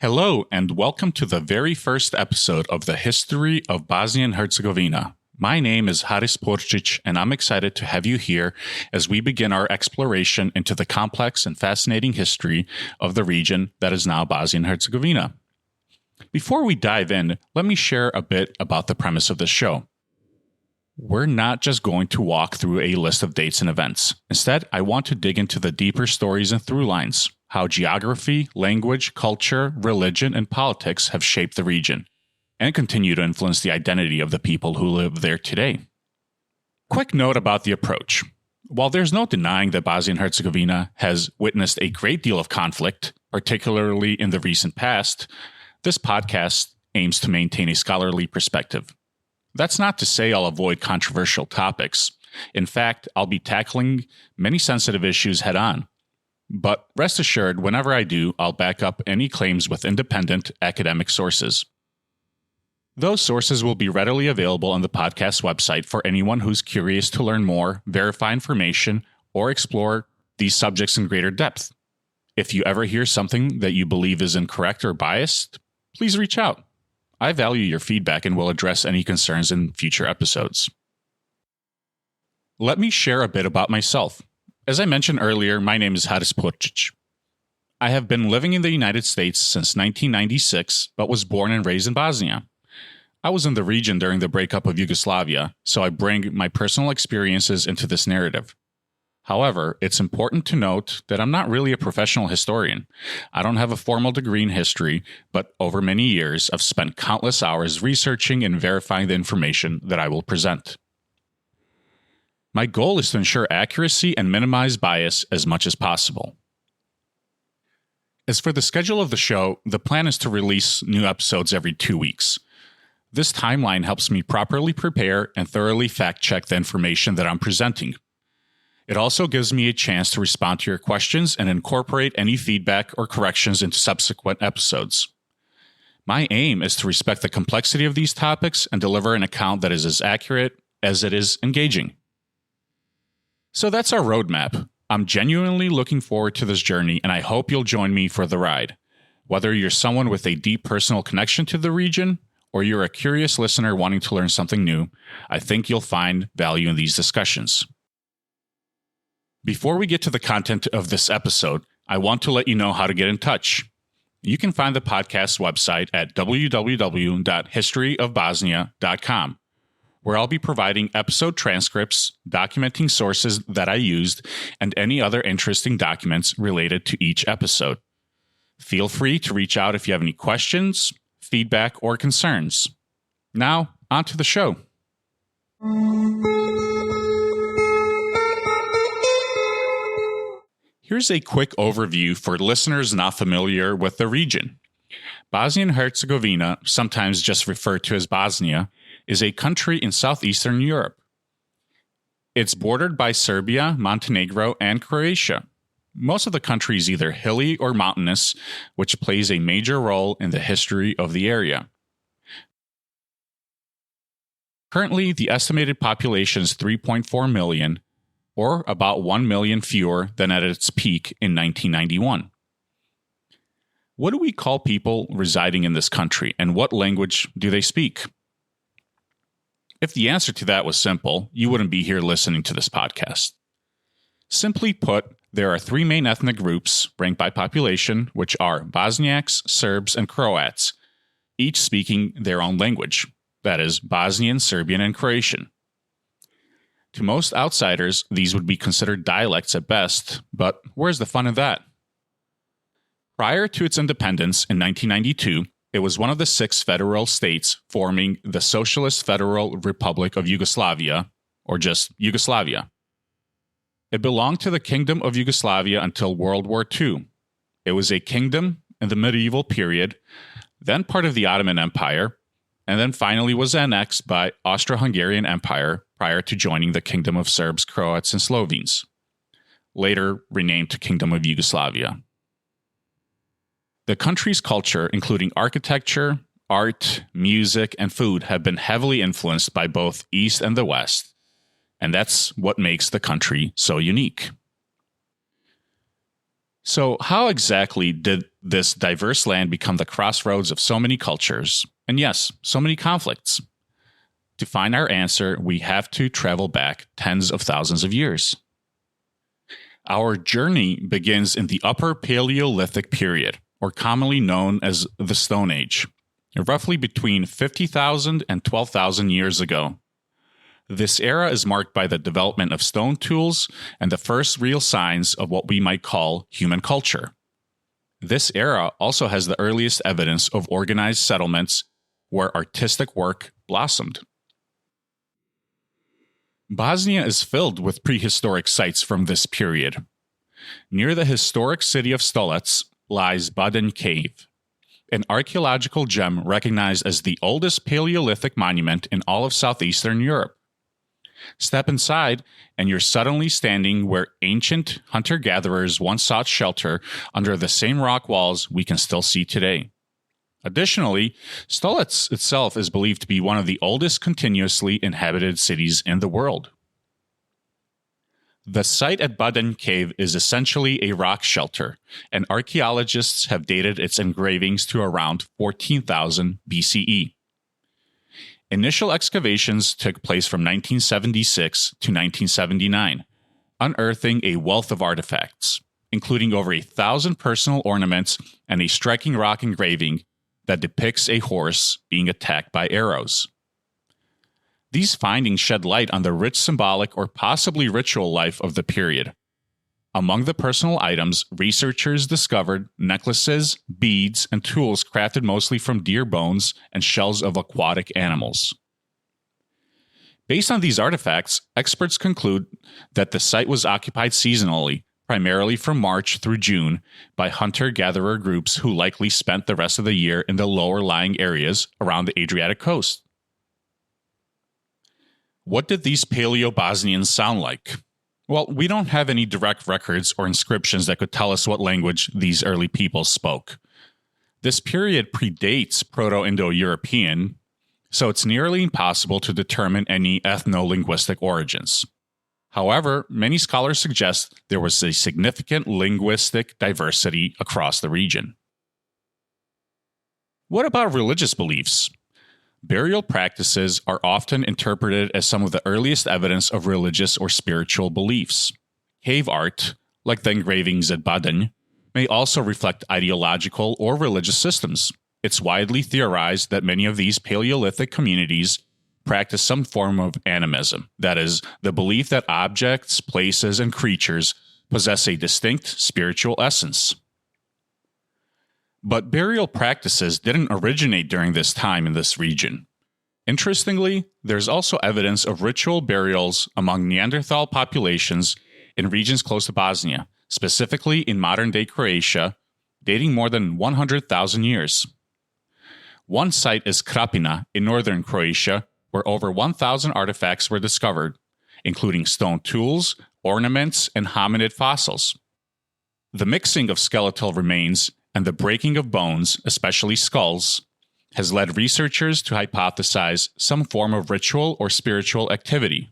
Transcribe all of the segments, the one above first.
Hello, and welcome to the very first episode of the History of Bosnia and Herzegovina. My name is Haris Porcic, and I'm excited to have you here as we begin our exploration into the complex and fascinating history of the region that is now Bosnia and Herzegovina. Before we dive in, let me share a bit about the premise of this show. We're not just going to walk through a list of dates and events. Instead, I want to dig into the deeper stories and through lines, how geography, language, culture, religion, and politics have shaped the region, and continue to influence the identity of the people who live there today. Quick note about the approach. While there's no denying that Bosnia and Herzegovina has witnessed a great deal of conflict, particularly in the recent past, this podcast aims to maintain a scholarly perspective. That's not to say I'll avoid controversial topics. In fact, I'll be tackling many sensitive issues head on. But rest assured, whenever I do, I'll back up any claims with independent academic sources. Those sources will be readily available on the podcast website for anyone who's curious to learn more, verify information, or explore these subjects in greater depth. If you ever hear something that you believe is incorrect or biased, please reach out. I value your feedback and will address any concerns in future episodes. Let me share a bit about myself. As I mentioned earlier, my name is Haris Porcic. I have been living in the United States since 1996, but was born and raised in Bosnia. I was in the region during the breakup of Yugoslavia, so I bring my personal experiences into this narrative. However, it's important to note that I'm not really a professional historian. I don't have a formal degree in history, but over many years, I've spent countless hours researching and verifying the information that I will present. My goal is to ensure accuracy and minimize bias as much as possible. As for the schedule of the show, the plan is to release new episodes every 2 weeks. This timeline helps me properly prepare and thoroughly fact-check the information that I'm presenting. It also gives me a chance to respond to your questions and incorporate any feedback or corrections into subsequent episodes. My aim is to respect the complexity of these topics and deliver an account that is as accurate as it is engaging. So that's our roadmap. I'm genuinely looking forward to this journey, and I hope you'll join me for the ride. Whether you're someone with a deep personal connection to the region, or you're a curious listener wanting to learn something new, I think you'll find value in these discussions. Before we get to the content of this episode, I want to let you know how to get in touch. You can find the podcast website at www.historyofbosnia.com, where I'll be providing episode transcripts, documenting sources that I used, and any other interesting documents related to each episode. Feel free to reach out if you have any questions, feedback, or concerns. Now, on to the show. Here's a quick overview for listeners not familiar with the region. Bosnia and Herzegovina, sometimes just referred to as Bosnia, is a country in southeastern Europe. It's bordered by Serbia, Montenegro, and Croatia. Most of the country is either hilly or mountainous, which plays a major role in the history of the area. Currently, the estimated population is 3.4 million, or about 1 million fewer than at its peak in 1991. What do we call people residing in this country, and what language do they speak? If the answer to that was simple, you wouldn't be here listening to this podcast. Simply put, there are 3 main ethnic groups ranked by population, which are Bosniaks, Serbs, and Croats, each speaking their own language, that is, Bosnian, Serbian, and Croatian. To most outsiders, these would be considered dialects at best, but where's the fun in that? Prior to its independence in 1992, it was one of the 6 federal states forming the Socialist Federal Republic of Yugoslavia, or just Yugoslavia. It belonged to the Kingdom of Yugoslavia until World War II. It was a kingdom in the medieval period, then part of the Ottoman Empire, and then finally was annexed by Austro-Hungarian Empire prior to joining the Kingdom of Serbs, Croats, and Slovenes, later renamed to Kingdom of Yugoslavia. The country's culture, including architecture, art, music, and food, have been heavily influenced by both East and the West, and that's what makes the country so unique. So, how exactly did this diverse land become the crossroads of so many cultures? And yes, so many conflicts. To find our answer, we have to travel back tens of thousands of years. Our journey begins in the Upper Paleolithic period, or commonly known as the Stone Age, roughly between 50,000 and 12,000 years ago. This era is marked by the development of stone tools and the first real signs of what we might call human culture. This era also has the earliest evidence of organized settlements where artistic work blossomed. Bosnia is filled with prehistoric sites from this period. Near the historic city of Stolec lies Badanj Cave, an archaeological gem recognized as the oldest Paleolithic monument in all of southeastern Europe. Step inside, and you're suddenly standing where ancient hunter-gatherers once sought shelter under the same rock walls we can still see today. Additionally, Stolec itself is believed to be one of the oldest continuously inhabited cities in the world. The site at Badanj Cave is essentially a rock shelter, and archaeologists have dated its engravings to around 14,000 BCE. Initial excavations took place from 1976 to 1979, unearthing a wealth of artifacts, including over 1,000 personal ornaments and a striking rock engraving that depicts a horse being attacked by arrows. These findings shed light on the rich symbolic or possibly ritual life of the period. Among the personal items, researchers discovered necklaces, beads, and tools crafted mostly from deer bones and shells of aquatic animals. Based on these artifacts, experts conclude that the site was occupied seasonally, primarily from March through June, by hunter-gatherer groups who likely spent the rest of the year in the lower-lying areas around the Adriatic coast. What did these Paleo-Bosnians sound like? Well, we don't have any direct records or inscriptions that could tell us what language these early peoples spoke. This period predates Proto-Indo-European, so it's nearly impossible to determine any ethno-linguistic origins. However, many scholars suggest there was a significant linguistic diversity across the region. What about religious beliefs? Burial practices are often interpreted as some of the earliest evidence of religious or spiritual beliefs. Cave art, like the engravings at Badanj, may also reflect ideological or religious systems. It's widely theorized that many of these Paleolithic communities practice some form of animism, that is, the belief that objects, places, and creatures possess a distinct spiritual essence. But burial practices didn't originate during this time in this region. Interestingly, there's also evidence of ritual burials among Neanderthal populations in regions close to Bosnia, specifically in modern-day Croatia, dating more than 100,000 years. One site is Krapina in northern Croatia, where over 1,000 artifacts were discovered, including stone tools, ornaments, and hominid fossils. The mixing of skeletal remains and the breaking of bones, especially skulls, has led researchers to hypothesize some form of ritual or spiritual activity.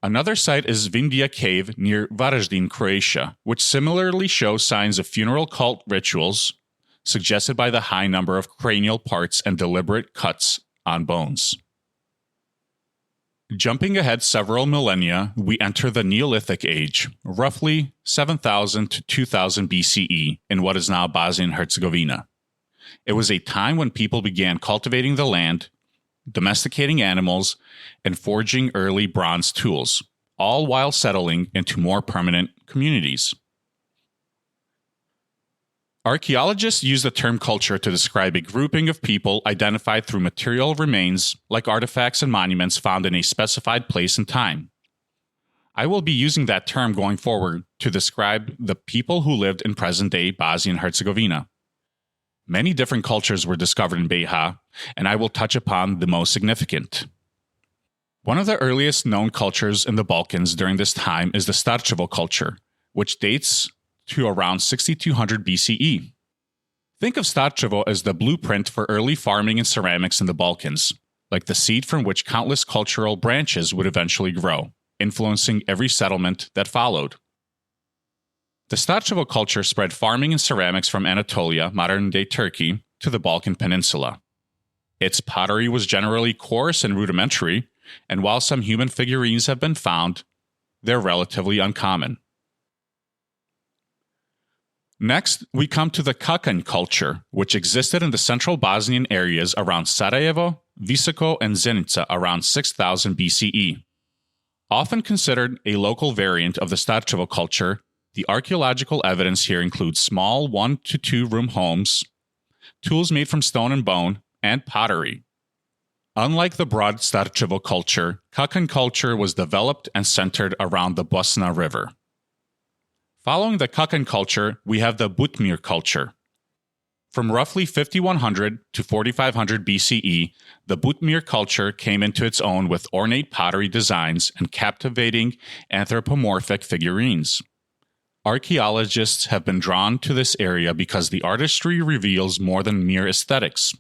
Another site is Vinča Cave near Varaždin, Croatia, which similarly shows signs of funeral cult rituals, suggested by the high number of cranial parts and deliberate cuts on bones. Jumping ahead several millennia, we enter the Neolithic age, roughly 7,000 to 2000 BCE in what is now Bosnia and Herzegovina. It was a time when people began cultivating the land, domesticating animals, and forging early bronze tools, all while settling into more permanent communities. Archaeologists use the term culture to describe a grouping of people identified through material remains, like artifacts and monuments found in a specified place and time. I will be using that term going forward to describe the people who lived in present-day Bosnia and Herzegovina. Many different cultures were discovered in BiH, and I will touch upon the most significant. One of the earliest known cultures in the Balkans during this time is the Starčevo culture, which dates to around 6200 BCE. Think of Starčevo as the blueprint for early farming and ceramics in the Balkans, like the seed from which countless cultural branches would eventually grow, influencing every settlement that followed. The Starčevo culture spread farming and ceramics from Anatolia, modern-day Turkey, to the Balkan Peninsula. Its pottery was generally coarse and rudimentary, and while some human figurines have been found, they're relatively uncommon. Next, we come to the Kakanj culture, which existed in the central Bosnian areas around Sarajevo, Visoko, and Zenica around 6000 BCE. Often considered a local variant of the Starčevo culture, the archaeological evidence here includes small 1 to 2 room homes, tools made from stone and bone, and pottery. Unlike the broad Starčevo culture, Kakanj culture was developed and centered around the Bosna River. Following the Kakanj culture, we have the Butmir culture. From roughly 5100 to 4500 BCE, the Butmir culture came into its own with ornate pottery designs and captivating anthropomorphic figurines. Archaeologists have been drawn to this area because the artistry reveals more than mere aesthetics.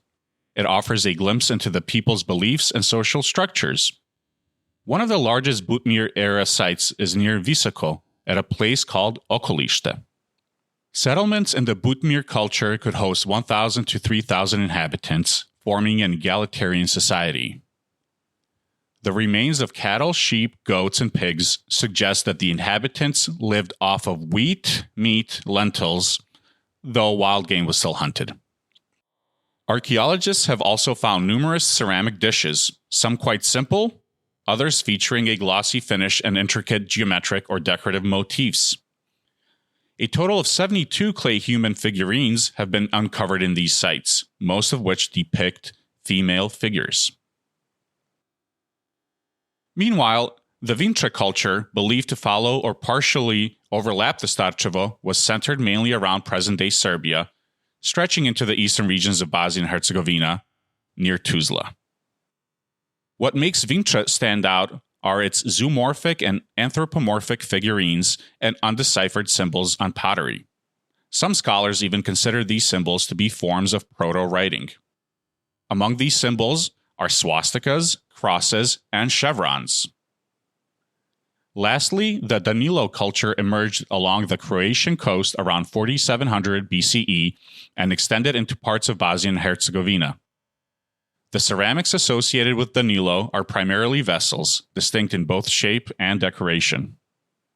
It offers a glimpse into the people's beliefs and social structures. One of the largest Butmir-era sites is near Visoko, at a place called Okolište. Settlements in the Butmir culture could host 1,000 to 3,000 inhabitants, forming an egalitarian society. The remains of cattle, sheep, goats, and pigs suggest that the inhabitants lived off of wheat, meat, lentils, though wild game was still hunted. Archaeologists have also found numerous ceramic dishes, some quite simple, others featuring a glossy finish and intricate geometric or decorative motifs. A total of 72 clay human figurines have been uncovered in these sites, most of which depict female figures. Meanwhile, the Vinča culture, believed to follow or partially overlap the Starčevo, was centered mainly around present-day Serbia, stretching into the eastern regions of Bosnia and Herzegovina, near Tuzla. What makes Vinča stand out are its zoomorphic and anthropomorphic figurines and undeciphered symbols on pottery. Some scholars even consider these symbols to be forms of proto-writing. Among these symbols are swastikas, crosses, and chevrons. Lastly, the Danilo culture emerged along the Croatian coast around 4700 BCE and extended into parts of Bosnia and Herzegovina. The ceramics associated with Danilo are primarily vessels, distinct in both shape and decoration.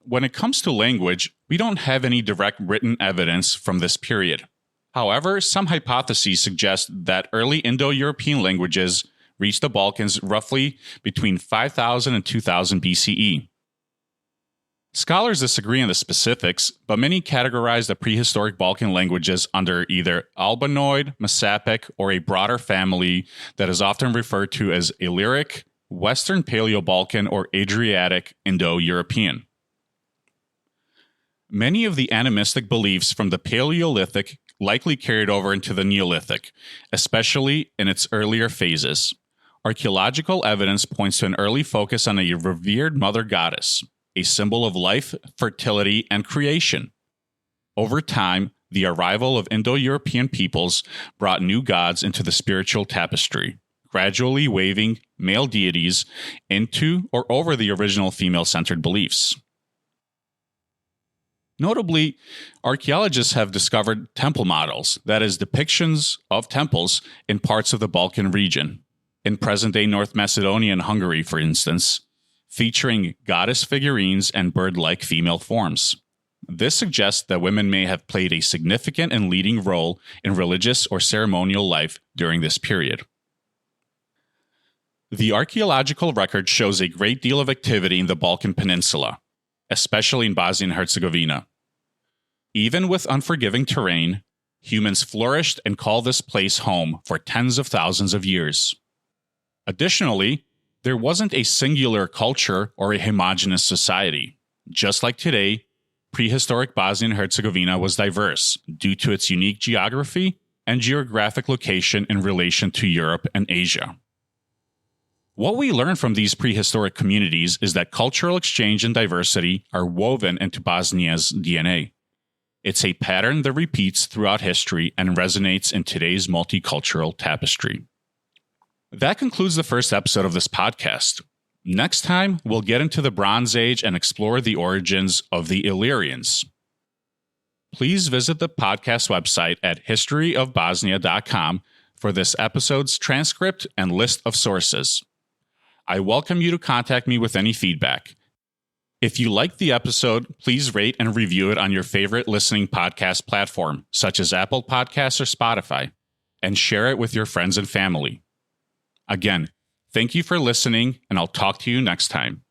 When it comes to language, we don't have any direct written evidence from this period. However, some hypotheses suggest that early Indo-European languages reached the Balkans roughly between 5000 and 2000 BCE. Scholars disagree on the specifics, but many categorize the prehistoric Balkan languages under either Albanoid, Masapic, or a broader family that is often referred to as Illyric, Western Paleo-Balkan, or Adriatic Indo-European. Many of the animistic beliefs from the Paleolithic likely carried over into the Neolithic, especially in its earlier phases. Archaeological evidence points to an early focus on a revered mother goddess, a symbol of life, fertility, and creation. Over time, the arrival of Indo-European peoples brought new gods into the spiritual tapestry, gradually weaving male deities into or over the original female-centered beliefs. Notably, archaeologists have discovered temple models, that is, depictions of temples in parts of the Balkan region. In present-day North Macedonia and Hungary, for instance, featuring goddess figurines and bird-like female forms. This suggests that women may have played a significant and leading role in religious or ceremonial life during this period. The archaeological record shows a great deal of activity in the Balkan Peninsula, especially in Bosnia and Herzegovina. Even with unforgiving terrain, humans flourished and called this place home for tens of thousands of years. Additionally, there wasn't a singular culture or a homogeneous society. Just like today, prehistoric Bosnia and Herzegovina was diverse due to its unique geography and geographic location in relation to Europe and Asia. What we learn from these prehistoric communities is that cultural exchange and diversity are woven into Bosnia's DNA. It's a pattern that repeats throughout history and resonates in today's multicultural tapestry. That concludes the first episode of this podcast. Next time, we'll get into the Bronze Age and explore the origins of the Illyrians. please visit the podcast website at historyofbosnia.com for this episode's transcript and list of sources. I welcome you to contact me with any feedback. If you liked the episode, please rate and review it on your favorite listening podcast platform, such as Apple Podcasts or Spotify, and share it with your friends and family. Again, thank you for listening, and I'll talk to you next time.